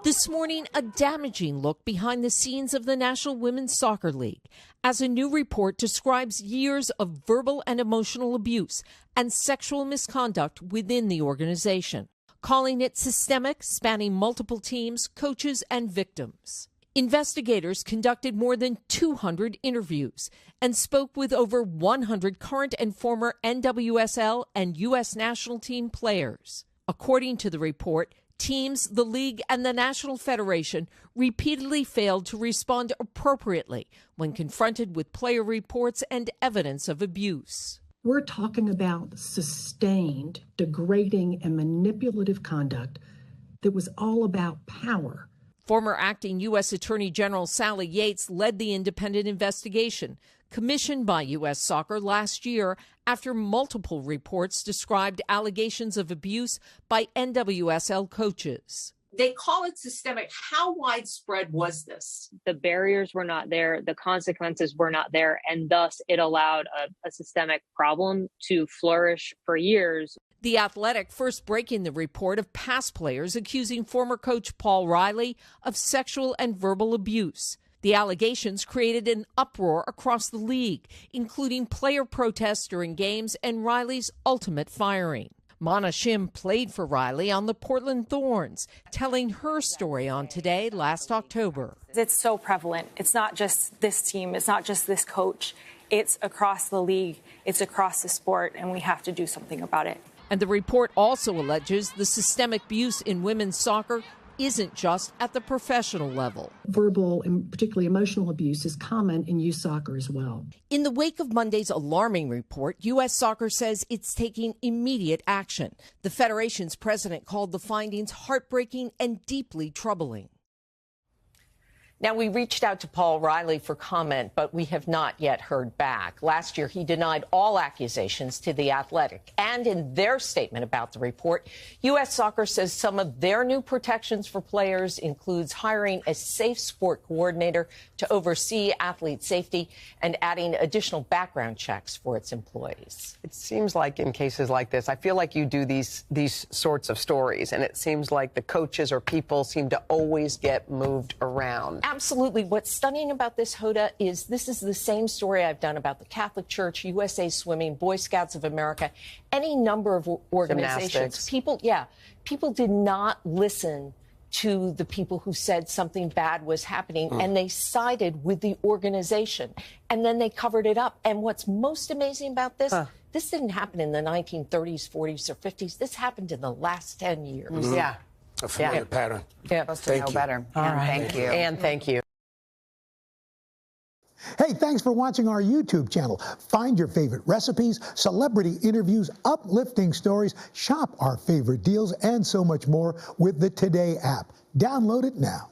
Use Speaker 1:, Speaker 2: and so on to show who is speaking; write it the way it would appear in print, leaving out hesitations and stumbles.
Speaker 1: This morning, a damaging look behind the scenes of the National Women's Soccer League, as a new report describes years of verbal and emotional abuse and sexual misconduct within the organization, calling it systemic, spanning multiple teams, coaches, and victims. Investigators conducted more than 200 interviews and spoke with over 100 current and former NWSL and U.S. national team players. According to the report, teams, the league, and the National Federation repeatedly failed to respond appropriately when confronted with player reports and evidence of abuse.
Speaker 2: We're talking about sustained, degrading, and manipulative conduct that was all about power.
Speaker 1: Former acting U.S. Attorney General Sally Yates led the independent investigation, commissioned by U.S. Soccer last year after multiple reports described allegations of abuse by NWSL coaches.
Speaker 3: They call it systemic. How widespread was this?
Speaker 4: The barriers were not there, the consequences were not there, and thus it allowed a systemic problem to flourish for years.
Speaker 1: The Athletic first breaking the report of past players accusing former coach Paul Riley of sexual and verbal abuse. The allegations created an uproar across the league, including player protests during games and Riley's ultimate firing. Mana Shim played for Riley on the Portland Thorns, telling her story on Today last October.
Speaker 5: It's so prevalent. It's not just this team. It's not just this coach. It's across the league. It's across the sport, and we have to do something about it.
Speaker 1: And the report also alleges the systemic abuse in women's soccer isn't just at the professional level.
Speaker 2: Verbal and particularly emotional abuse is common in youth soccer as well.
Speaker 1: In the wake of Monday's alarming report, U.S. Soccer says it's taking immediate action. The Federation's president called the findings heartbreaking and deeply troubling. Now, we reached out to Paul Riley for comment, but we have not yet heard back. Last year, he denied all accusations to The Athletic. And in their statement about the report, U.S. Soccer says some of their new protections for players includes hiring a safe sport coordinator to oversee athlete safety and adding additional background checks for its employees.
Speaker 6: It seems like in cases like this, I feel like you do these sorts of stories, and it seems like the coaches or people seem to always get moved around.
Speaker 1: Absolutely. What's stunning about this, Hoda, is this is the same story I've done about the Catholic Church, USA Swimming, Boy Scouts of America, any number of organizations. People did not listen to the people who said something bad was happening, and they sided with the organization, and then they covered it up. And what's most amazing about this, this didn't happen in the 1930s, 40s, or 50s. This happened in the last 10 years.
Speaker 6: Yeah.
Speaker 7: A familiar pattern.
Speaker 6: Yeah.
Speaker 7: Supposed to know better.
Speaker 6: All right.
Speaker 7: Thank you.
Speaker 6: And thank you.
Speaker 8: Hey, thanks for watching our YouTube channel. Find your favorite recipes, celebrity interviews, uplifting stories, shop our favorite deals, and so much more with the Today app. Download it now.